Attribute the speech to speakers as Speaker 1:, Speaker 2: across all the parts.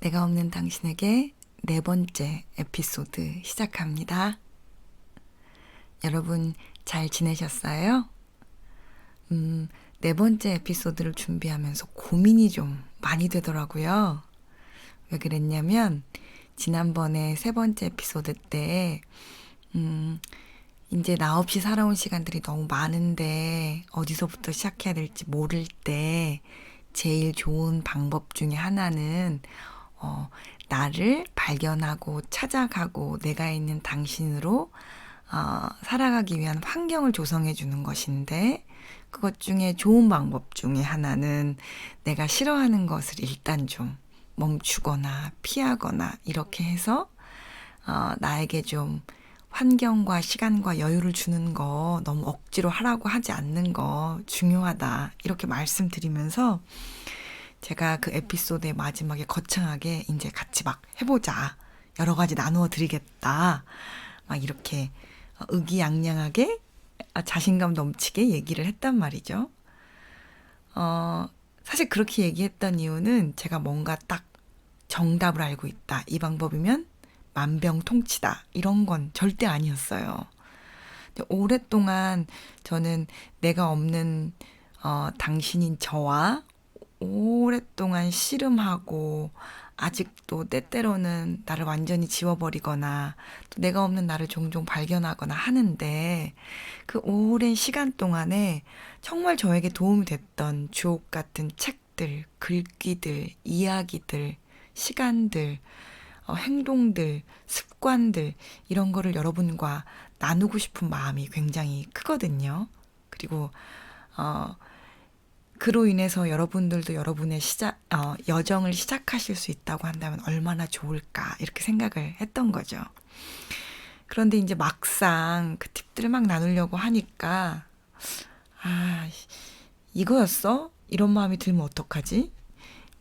Speaker 1: 내가 없는 당신에게 네 번째 에피소드 시작합니다. 여러분 잘 지내셨어요? 네 번째 에피소드를 준비하면서 고민이 좀 많이 되더라고요. 왜 그랬냐면 지난번에 세 번째 에피소드 때 이제 나 없이 살아온 시간들이 너무 많은데 어디서부터 시작해야 될지 모를 때 제일 좋은 방법 중에 하나는 나를 발견하고 찾아가고 내가 있는 당신으로 살아가기 위한 환경을 조성해 주는 것인데, 그것 중에 좋은 방법 중에 하나는 내가 싫어하는 것을 일단 좀 멈추거나 피하거나 이렇게 해서 나에게 좀 환경과 시간과 여유를 주는 거, 너무 억지로 하라고 하지 않는 거 중요하다, 이렇게 말씀드리면서 제가 그 에피소드의 마지막에 거창하게 이제 같이 막 해보자, 여러 가지 나누어 드리겠다, 막 이렇게 의기양양하게 자신감 넘치게 얘기를 했단 말이죠. 사실 그렇게 얘기했던 이유는 제가 뭔가 딱 정답을 알고 있다, 이 방법이면 만병통치다, 이런 건 절대 아니었어요. 오랫동안 저는 내가 없는 당신인 저와 오랫동안 씨름하고, 아직도 때때로는 나를 완전히 지워버리거나 또 내가 없는 나를 종종 발견하거나 하는데, 그 오랜 시간 동안에 정말 저에게 도움이 됐던 주옥 같은 책들, 글귀들, 이야기들, 시간들, 행동들, 습관들, 이런 거를 여러분과 나누고 싶은 마음이 굉장히 크거든요. 그리고 그로 인해서 여러분들도 여러분의 여정을 시작하실 수 있다고 한다면 얼마나 좋을까, 이렇게 생각을 했던 거죠. 그런데 이제 막상 그 팁들을 막 나누려고 하니까, 이거였어? 이런 마음이 들면 어떡하지?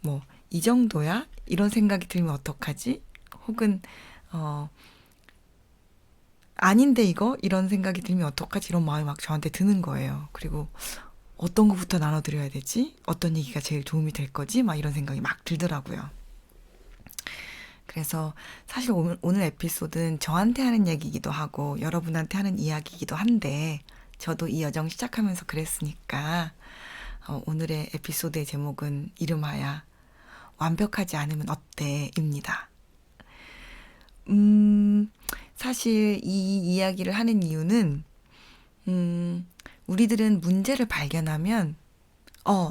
Speaker 1: 뭐, 이 정도야? 이런 생각이 들면 어떡하지? 혹은, 아닌데 이거? 이런 생각이 들면 어떡하지? 이런 마음이 막 저한테 드는 거예요. 그리고 어떤 것부터 나눠드려야 되지? 어떤 얘기가 제일 도움이 될 거지? 막 이런 생각이 막 들더라고요. 그래서 사실 오늘 에피소드는 저한테 하는 얘기이기도 하고 여러분한테 하는 이야기이기도 한데, 저도 이 여정 시작하면서 그랬으니까 오늘의 에피소드의 제목은 이름하여 완벽하지 않으면 어때? 입니다. 사실 이 이야기를 하는 이유는, 우리들은 문제를 발견하면,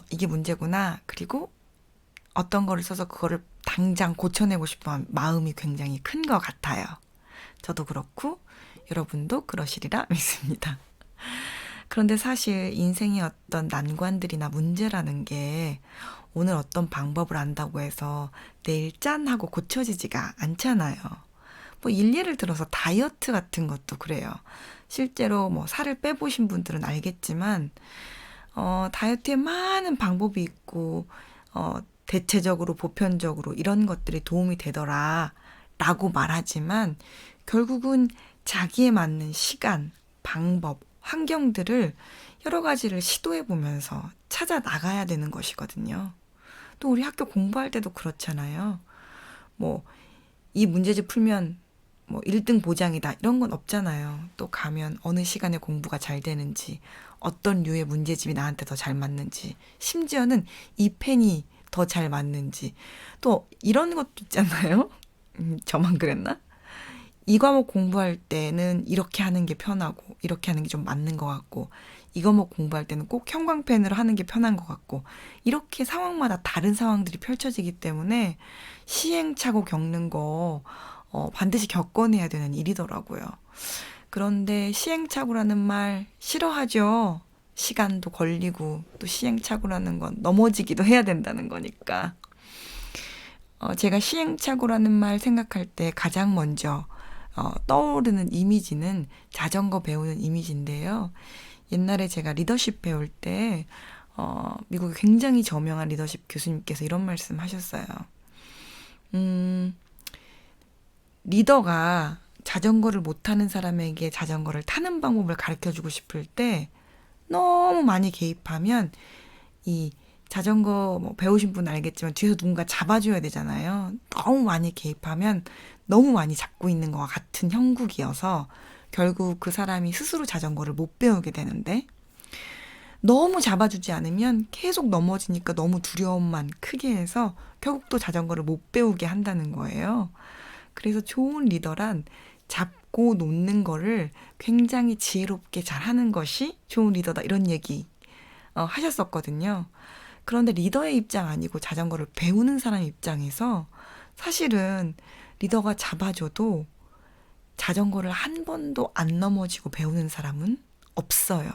Speaker 1: 이게 문제구나, 그리고 어떤 거를 써서 그거를 당장 고쳐내고 싶은 마음이 굉장히 큰 것 같아요. 저도 그렇고 여러분도 그러시리라 믿습니다. 그런데 사실 인생의 어떤 난관들이나 문제라는 게 오늘 어떤 방법을 안다고 해서 내일 짠 하고 고쳐지지가 않잖아요. 뭐 일례를 들어서 다이어트 같은 것도 그래요. 실제로 뭐 살을 빼보신 분들은 알겠지만 다이어트에 많은 방법이 있고 대체적으로 보편적으로 이런 것들이 도움이 되더라 라고 말하지만, 결국은 자기에 맞는 시간, 방법, 환경들을 여러 가지를 시도해 보면서 찾아 나가야 되는 것이거든요. 또 우리 학교 공부할 때도 그렇잖아요. 뭐 이 문제집 풀면 뭐 1등 보장이다, 이런 건 없잖아요. 또 가면 어느 시간에 공부가 잘 되는지, 어떤 류의 문제집이 나한테 더 잘 맞는지, 심지어는 이 펜이 더 잘 맞는지, 또 이런 것도 있잖아요. 저만 그랬나? 이 과목 공부할 때는 이렇게 하는 게 편하고 이렇게 하는 게 좀 맞는 것 같고, 이 과목 공부할 때는 꼭 형광펜으로 하는 게 편한 것 같고, 이렇게 상황마다 다른 상황들이 펼쳐지기 때문에 시행착오 겪는 거 반드시 겪어내야 되는 일이더라고요. 그런데 시행착오라는 말 싫어하죠. 시간도 걸리고 또 시행착오라는 건 넘어지기도 해야 된다는 거니까. 제가 시행착오라는 말 생각할 때 가장 먼저 떠오르는 이미지는 자전거 배우는 이미지인데요. 옛날에 제가 리더십 배울 때 미국의 굉장히 저명한 리더십 교수님께서 이런 말씀 하셨어요. 리더가 자전거를 못타는 사람에게 자전거를 타는 방법을 가르쳐주고 싶을 때 너무 많이 개입하면 이 자전거 뭐 배우신 분 알겠지만 뒤에서 누군가 잡아줘야 되잖아요. 너무 많이 개입하면 너무 많이 잡고 있는 것과 같은 형국이어서 결국 그 사람이 스스로 자전거를 못 배우게 되는데, 너무 잡아주지 않으면 계속 넘어지니까 너무 두려움만 크게 해서 결국 또 자전거를 못 배우게 한다는 거예요. 그래서 좋은 리더란 잡고 놓는 거를 굉장히 지혜롭게 잘하는 것이 좋은 리더다, 이런 얘기 하셨었거든요. 그런데 리더의 입장 아니고 자전거를 배우는 사람 입장에서 사실은 리더가 잡아줘도 자전거를 한 번도 안 넘어지고 배우는 사람은 없어요.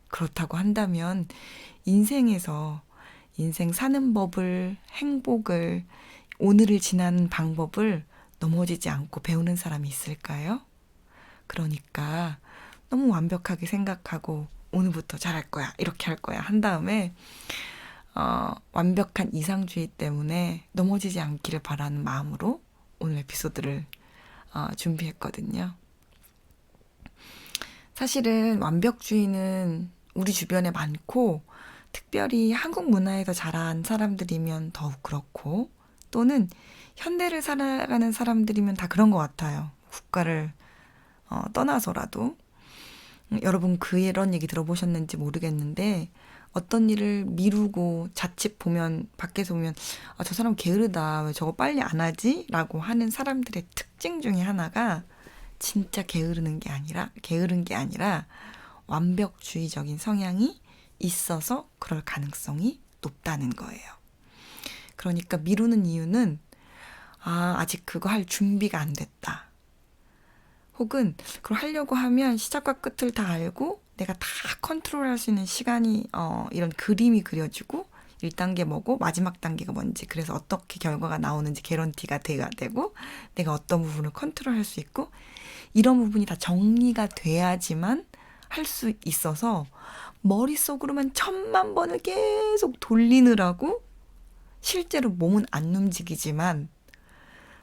Speaker 1: 그렇다고 한다면 인생에서 인생 사는 법을, 행복을, 오늘을 지나는 방법을 넘어지지 않고 배우는 사람이 있을까요? 그러니까 너무 완벽하게 생각하고 오늘부터 잘할 거야, 이렇게 할 거야 한 다음에 완벽한 이상주의 때문에 넘어지지 않기를 바라는 마음으로 오늘 에피소드를 준비했거든요. 사실은 완벽주의는 우리 주변에 많고, 특별히 한국 문화에서 자란 사람들이면 더욱 그렇고, 또는 현대를 살아가는 사람들이면 다 그런 것 같아요. 국가를 떠나서라도. 여러분 그런 얘기 들어보셨는지 모르겠는데, 어떤 일을 미루고 자칫 보면, 밖에서 보면 저 사람 게으르다, 왜 저거 빨리 안 하지? 라고 하는 사람들의 특징 중에 하나가 진짜 게으른 게 아니라 완벽주의적인 성향이 있어서 그럴 가능성이 높다는 거예요. 그러니까 미루는 이유는 아직 그거 할 준비가 안 됐다. 혹은 그걸 하려고 하면 시작과 끝을 다 알고 내가 다 컨트롤할 수 있는 시간이 이런 그림이 그려지고 1단계 뭐고 마지막 단계가 뭔지, 그래서 어떻게 결과가 나오는지 개런티가 돼야 되고, 내가 어떤 부분을 컨트롤할 수 있고, 이런 부분이 다 정리가 돼야지만 할 수 있어서 머릿속으로만 1000만 번을 계속 돌리느라고 실제로 몸은 안 움직이지만,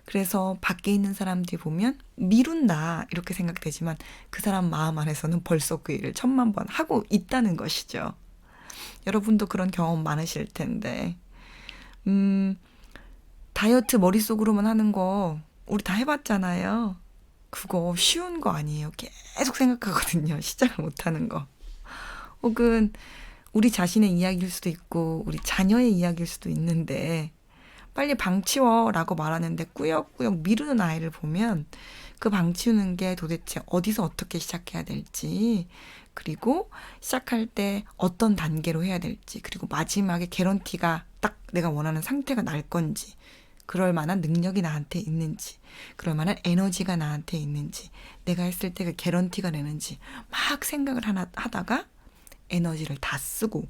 Speaker 1: 그래서 밖에 있는 사람들이 보면 미룬다 이렇게 생각되지만 그 사람 마음 안에서는 벌써 그 일을 1000만 번 하고 있다는 것이죠. 여러분도 그런 경험 많으실 텐데, 다이어트 머릿속으로만 하는 거 우리 다 해봤잖아요. 그거 쉬운 거 아니에요. 계속 생각하거든요. 시작을 못하는 거. 혹은 우리 자신의 이야기일 수도 있고 우리 자녀의 이야기일 수도 있는데, 빨리 방 치워 라고 말하는데 꾸역꾸역 미루는 아이를 보면 그 방 치우는 게 도대체 어디서 어떻게 시작해야 될지, 그리고 시작할 때 어떤 단계로 해야 될지, 그리고 마지막에 개런티가 딱 내가 원하는 상태가 날 건지, 그럴 만한 능력이 나한테 있는지, 그럴 만한 에너지가 나한테 있는지, 내가 했을 때 그 개런티가 되는지 막 생각을 하다가 에너지를 다 쓰고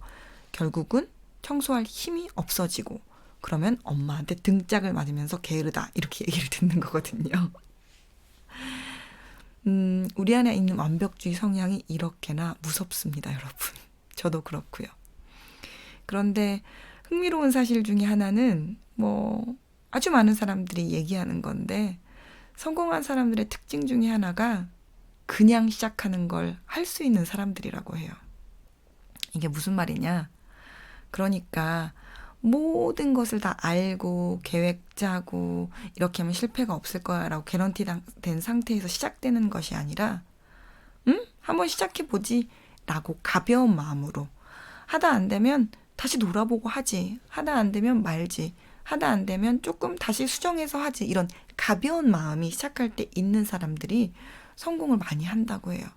Speaker 1: 결국은 청소할 힘이 없어지고, 그러면 엄마한테 등짝을 맞으면서 게으르다 이렇게 얘기를 듣는 거거든요. 우리 안에 있는 완벽주의 성향이 이렇게나 무섭습니다, 여러분. 저도 그렇고요. 그런데 흥미로운 사실 중에 하나는 아주 많은 사람들이 얘기하는 건데, 성공한 사람들의 특징 중에 하나가 그냥 시작하는 걸 할 수 있는 사람들이라고 해요. 이게 무슨 말이냐? 그러니까 모든 것을 다 알고 계획 짜고 이렇게 하면 실패가 없을 거야 라고 개런티 된 상태에서 시작되는 것이 아니라 한번 시작해보지 라고 가벼운 마음으로, 하다 안 되면 다시 돌아보고 하지, 하다 안 되면 말지, 하다 안 되면 조금 다시 수정해서 하지, 이런 가벼운 마음이 시작할 때 있는 사람들이 성공을 많이 한다고 해요.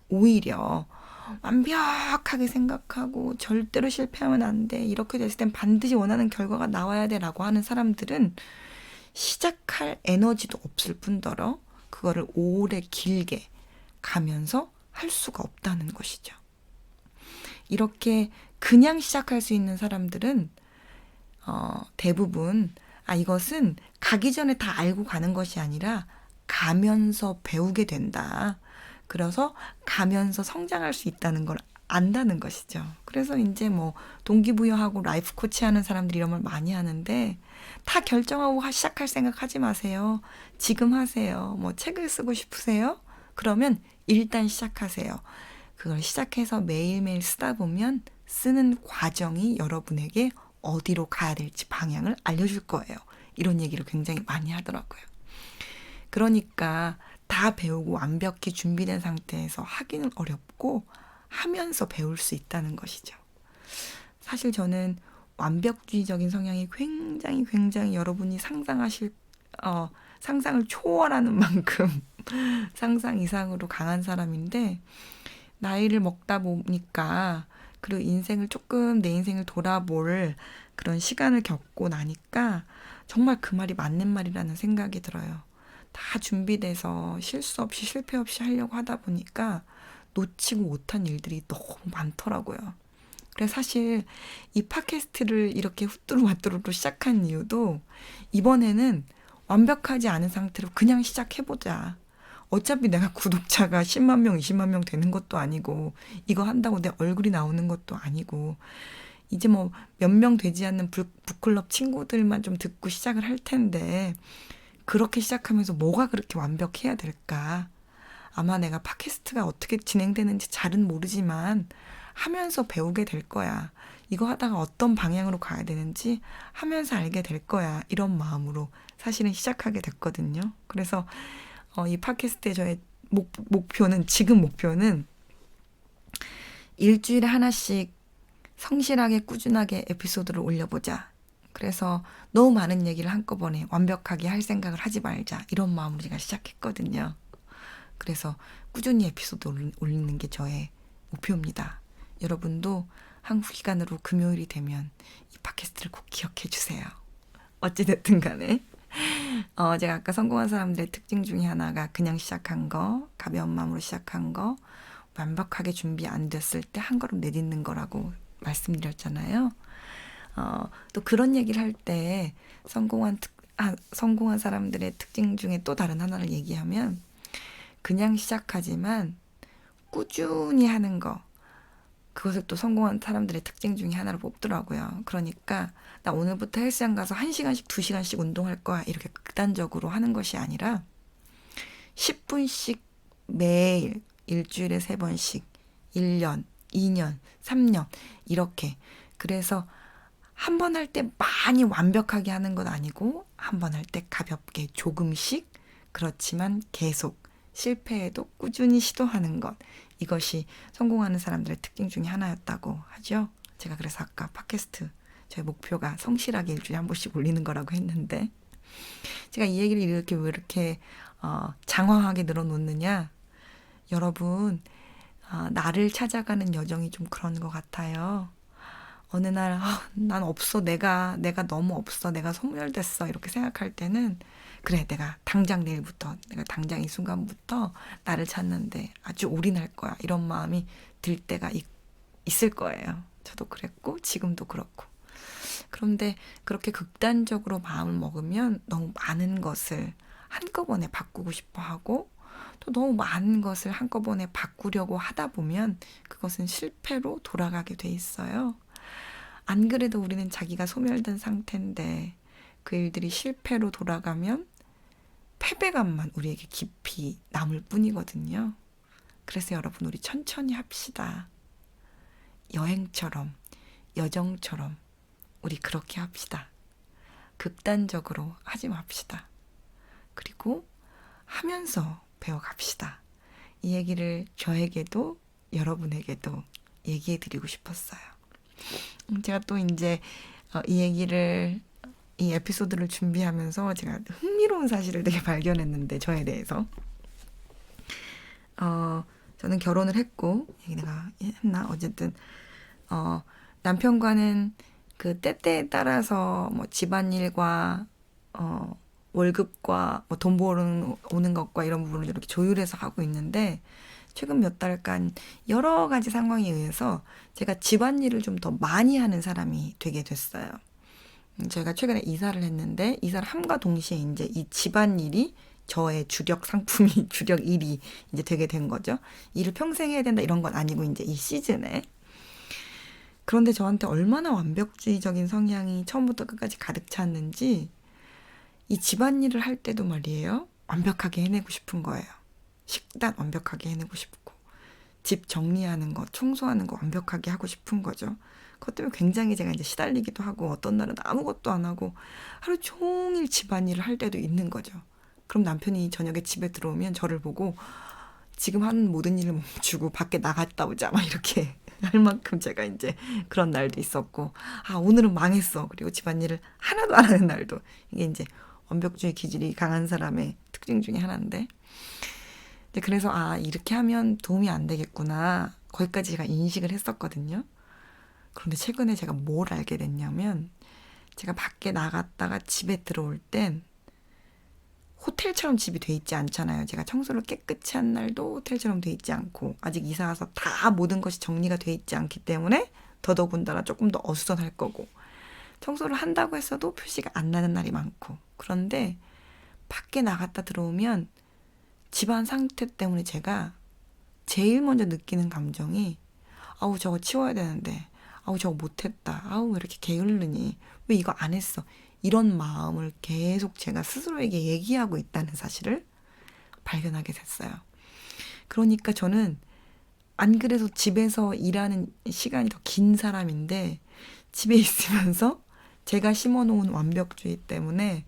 Speaker 1: 오히려 완벽하게 생각하고 절대로 실패하면 안 돼, 이렇게 됐을 땐 반드시 원하는 결과가 나와야 돼 라고 하는 사람들은 시작할 에너지도 없을 뿐더러 그거를 오래 길게 가면서 할 수가 없다는 것이죠. 이렇게 그냥 시작할 수 있는 사람들은 대부분 이것은 가기 전에 다 알고 가는 것이 아니라 가면서 배우게 된다, 그래서 가면서 성장할 수 있다는 걸 안다는 것이죠. 그래서 이제 동기부여하고 라이프 코치 하는 사람들이 이런 말 많이 하는데, 다 결정하고 시작할 생각 하지 마세요. 지금 하세요. 책을 쓰고 싶으세요? 그러면 일단 시작하세요. 그걸 시작해서 매일매일 쓰다 보면 쓰는 과정이 여러분에게 어디로 가야 될지 방향을 알려줄 거예요. 이런 얘기를 굉장히 많이 하더라고요. 그러니까 다 배우고 완벽히 준비된 상태에서 하기는 어렵고 하면서 배울 수 있다는 것이죠. 사실 저는 완벽주의적인 성향이 굉장히 여러분이 상상을 초월하는 만큼 상상 이상으로 강한 사람인데, 나이를 먹다 보니까, 그리고 내 인생을 돌아볼 그런 시간을 겪고 나니까 정말 그 말이 맞는 말이라는 생각이 들어요. 다 준비돼서 실수 없이 실패 없이 하려고 하다 보니까 놓치고 못한 일들이 너무 많더라고요. 그래서 사실 이 팟캐스트를 이렇게 후뚜루마뚜루로 시작한 이유도, 이번에는 완벽하지 않은 상태로 그냥 시작해보자. 어차피 내가 구독자가 10만 명, 20만 명 되는 것도 아니고, 이거 한다고 내 얼굴이 나오는 것도 아니고, 이제 뭐 몇 명 되지 않는 북클럽 친구들만 좀 듣고 시작을 할 텐데, 그렇게 시작하면서 뭐가 그렇게 완벽해야 될까? 아마 내가 팟캐스트가 어떻게 진행되는지 잘은 모르지만 하면서 배우게 될 거야. 이거 하다가 어떤 방향으로 가야 되는지 하면서 알게 될 거야. 이런 마음으로 사실은 시작하게 됐거든요. 그래서 이 팟캐스트의 저의 지금 목표는 일주일에 하나씩 성실하게 꾸준하게 에피소드를 올려보자. 그래서 너무 많은 얘기를 한꺼번에 완벽하게 할 생각을 하지 말자. 이런 마음으로 제가 시작했거든요. 그래서 꾸준히 에피소드 올리는 게 저의 목표입니다. 여러분도 한국 기간으로 금요일이 되면 이 팟캐스트를 꼭 기억해 주세요. 어찌됐든 간에 제가 아까 성공한 사람들의 특징 중에 하나가 그냥 시작한 거, 가벼운 마음으로 시작한 거, 완벽하게 준비 안 됐을 때 한 걸음 내딛는 거라고 말씀드렸잖아요. 또 그런 얘기를 할 때 성공한 사람들의 특징 중에 또 다른 하나를 얘기하면, 그냥 시작하지만 꾸준히 하는 거, 그것을 또 성공한 사람들의 특징 중에 하나로 뽑더라고요. 그러니까 나 오늘부터 헬스장 가서 1시간씩 2시간씩 운동할 거야, 이렇게 극단적으로 하는 것이 아니라 10분씩 매일 일주일에 3번씩 1년, 2년, 3년 이렇게. 그래서 한 번 할 때 많이 완벽하게 하는 건 아니고, 한 번 할 때 가볍게 조금씩, 그렇지만 계속 실패해도 꾸준히 시도하는 것, 이것이 성공하는 사람들의 특징 중에 하나였다고 하죠. 제가 그래서 아까 팟캐스트 저의 목표가 성실하게 일주일에 한 번씩 올리는 거라고 했는데, 제가 이 얘기를 왜 이렇게 장황하게 늘어놓느냐, 여러분, 나를 찾아가는 여정이 좀 그런 것 같아요. 어느 날 난 없어, 내가 너무 없어, 내가 소멸됐어, 이렇게 생각할 때는, 그래, 내가 당장 이 순간부터 나를 찾는데 아주 올인할 거야, 이런 마음이 들 때가 있을 거예요. 저도 그랬고 지금도 그렇고. 그런데 그렇게 극단적으로 마음을 먹으면 너무 많은 것을 한꺼번에 바꾸고 싶어 하고, 또 너무 많은 것을 한꺼번에 바꾸려고 하다 보면 그것은 실패로 돌아가게 돼 있어요. 안 그래도 우리는 자기가 소멸된 상태인데 그 일들이 실패로 돌아가면 패배감만 우리에게 깊이 남을 뿐이거든요. 그래서 여러분, 우리 천천히 합시다. 여행처럼, 여정처럼 우리 그렇게 합시다. 극단적으로 하지 맙시다. 그리고 하면서 배워갑시다. 이 얘기를 저에게도 여러분에게도 얘기해 드리고 싶었어요. 제가 또 이제 이 에피소드를 준비하면서 제가 흥미로운 사실을 되게 발견했는데, 저에 대해서. 저는 결혼을 했고, 내가 했나? 어쨌든, 남편과는 그 때때에 따라서 뭐 집안일과, 월급과 뭐 돈 오는 것과 이런 부분을 이렇게 조율해서 하고 있는데, 최근 몇 달간 여러 가지 상황에 의해서 제가 집안일을 좀 더 많이 하는 사람이 되게 됐어요. 제가 최근에 이사를 했는데, 이사를 함과 동시에 이제 이 집안일이 저의 주력 상품이, 주력 일이 이제 되게 된 거죠. 일을 평생 해야 된다 이런 건 아니고, 이제 이 시즌에. 그런데 저한테 얼마나 완벽주의적인 성향이 처음부터 끝까지 가득 찼는지, 이 집안일을 할 때도 말이에요, 완벽하게 해내고 싶은 거예요. 식단 완벽하게 해내고 싶고, 집 정리하는 거, 청소하는 거 완벽하게 하고 싶은 거죠. 그것 때문에 굉장히 제가 이제 시달리기도 하고 어떤 날은 아무것도 안 하고 하루 종일 집안일을 할 때도 있는 거죠. 그럼 남편이 저녁에 집에 들어오면 저를 보고 지금 하는 모든 일을 멈추고 밖에 나갔다 오자 막 이렇게 할 만큼 제가 이제 그런 날도 있었고, 아 오늘은 망했어, 그리고 집안일을 하나도 안 하는 날도. 이게 이제 완벽주의 기질이 강한 사람의 특징 중에 하나인데, 그래서 아 이렇게 하면 도움이 안 되겠구나, 거기까지 제가 인식을 했었거든요. 그런데 최근에 제가 뭘 알게 됐냐면, 제가 밖에 나갔다가 집에 들어올 땐 호텔처럼 집이 돼 있지 않잖아요. 제가 청소를 깨끗이 한 날도 호텔처럼 돼 있지 않고, 아직 이사 와서 다 모든 것이 정리가 돼 있지 않기 때문에 더더군다나 조금 더 어수선할 거고, 청소를 한다고 했어도 표시가 안 나는 날이 많고. 그런데 밖에 나갔다 들어오면 집안 상태 때문에 제가 제일 먼저 느끼는 감정이, 아우 저거 치워야 되는데, 아우 저거 못했다, 아우 왜 이렇게 게으르니, 왜 이거 안 했어, 이런 마음을 계속 제가 스스로에게 얘기하고 있다는 사실을 발견하게 됐어요. 그러니까 저는 안 그래도 집에서 일하는 시간이 더 긴 사람인데, 집에 있으면서 제가 심어놓은 완벽주의 때문에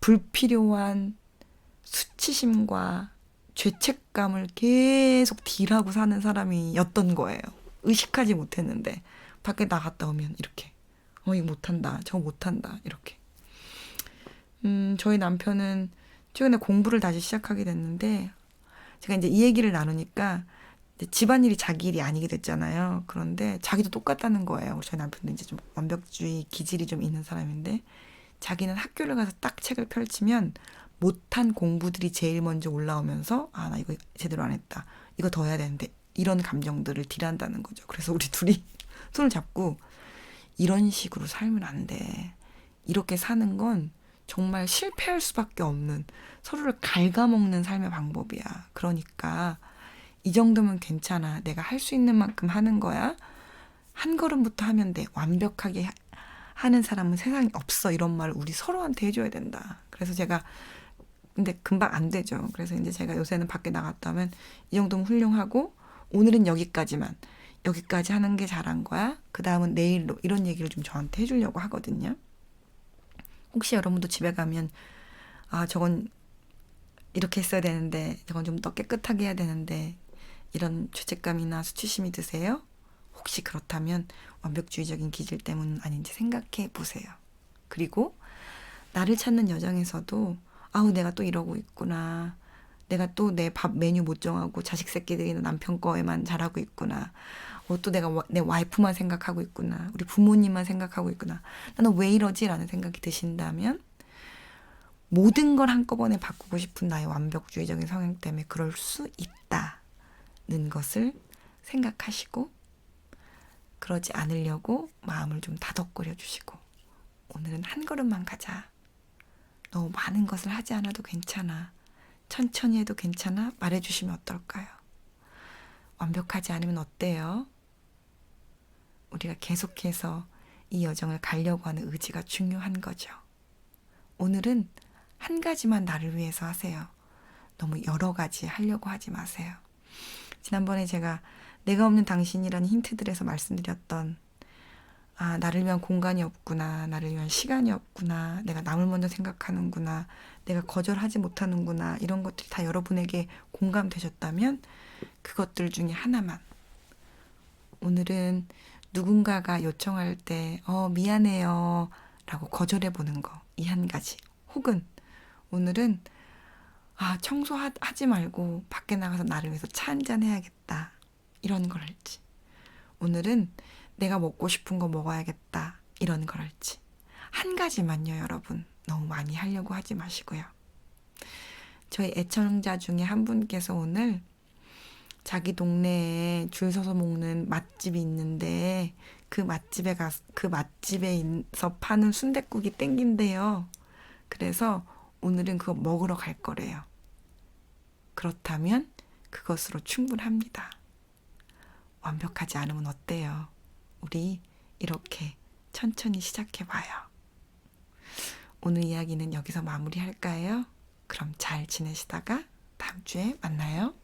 Speaker 1: 불필요한 수치심과 죄책감을 계속 딜하고 사는 사람이었던 거예요. 의식하지 못했는데 밖에 나갔다 오면 이렇게, 이거 못한다, 저거 못한다, 이렇게. 저희 남편은 최근에 공부를 다시 시작하게 됐는데, 제가 이제 이 얘기를 나누니까 이제 집안일이 자기 일이 아니게 됐잖아요. 그런데 자기도 똑같다는 거예요. 저희 남편도 이제 좀 완벽주의 기질이 좀 있는 사람인데, 자기는 학교를 가서 딱 책을 펼치면 못한 공부들이 제일 먼저 올라오면서, 아, 나 이거 제대로 안 했다, 이거 더 해야 되는데, 이런 감정들을 딜한다는 거죠. 그래서 우리 둘이 손을 잡고, 이런 식으로 살면 안 돼, 이렇게 사는 건 정말 실패할 수밖에 없는, 서로를 갉아먹는 삶의 방법이야. 그러니까 이 정도면 괜찮아, 내가 할 수 있는 만큼 하는 거야, 한 걸음부터 하면 돼, 완벽하게 하는 사람은 세상에 없어, 이런 말을 우리 서로한테 해줘야 된다. 그래서 제가, 근데 금방 안 되죠. 그래서 이제 제가 요새는 밖에 나갔다 하면, 이 정도면 훌륭하고 오늘은 여기까지만, 여기까지 하는 게 잘한 거야, 그 다음은 내일로, 이런 얘기를 좀 저한테 해주려고 하거든요. 혹시 여러분도 집에 가면, 아 저건 이렇게 했어야 되는데, 저건 좀 더 깨끗하게 해야 되는데, 이런 죄책감이나 수치심이 드세요? 혹시 그렇다면 완벽주의적인 기질 때문 아닌지 생각해 보세요. 그리고 나를 찾는 여정에서도, 아우 내가 또 이러고 있구나, 내가 또 내 밥 메뉴 못 정하고 자식 새끼들이나 남편 거에만 잘하고 있구나, 또 내가 내 와이프만 생각하고 있구나, 우리 부모님만 생각하고 있구나, 나는 왜 이러지? 라는 생각이 드신다면, 모든 걸 한꺼번에 바꾸고 싶은 나의 완벽주의적인 성향 때문에 그럴 수 있다는 것을 생각하시고, 그러지 않으려고 마음을 좀 다독거려 주시고, 오늘은 한 걸음만 가자, 너무 많은 것을 하지 않아도 괜찮아, 천천히 해도 괜찮아, 말해주시면 어떨까요? 완벽하지 않으면 어때요? 우리가 계속해서 이 여정을 가려고 하는 의지가 중요한 거죠. 오늘은 한 가지만 나를 위해서 하세요. 너무 여러 가지 하려고 하지 마세요. 지난번에 제가 내가 없는 당신이라는 힌트들에서 말씀드렸던, 아, 나를 위한 공간이 없구나, 나를 위한 시간이 없구나, 내가 남을 먼저 생각하는구나, 내가 거절하지 못하는구나, 이런 것들이 다 여러분에게 공감되셨다면, 그것들 중에 하나만, 오늘은 누군가가 요청할 때 미안해요 라고 거절해보는 거, 이 한 가지. 혹은 오늘은 청소하지 말고 밖에 나가서 나를 위해서 차 한잔 해야겠다, 이런 걸 할지. 오늘은 내가 먹고 싶은 거 먹어야겠다, 이런 걸 할지. 한 가지만요, 여러분. 너무 많이 하려고 하지 마시고요. 저희 애청자 중에 한 분께서 오늘 자기 동네에 줄 서서 먹는 맛집이 있는데, 그 맛집에서 파는 순댓국이 땡긴대요. 그래서 오늘은 그거 먹으러 갈 거래요. 그렇다면 그것으로 충분합니다. 완벽하지 않으면 어때요? 우리 이렇게 천천히 시작해봐요. 오늘 이야기는 여기서 마무리할까요? 그럼 잘 지내시다가 다음 주에 만나요.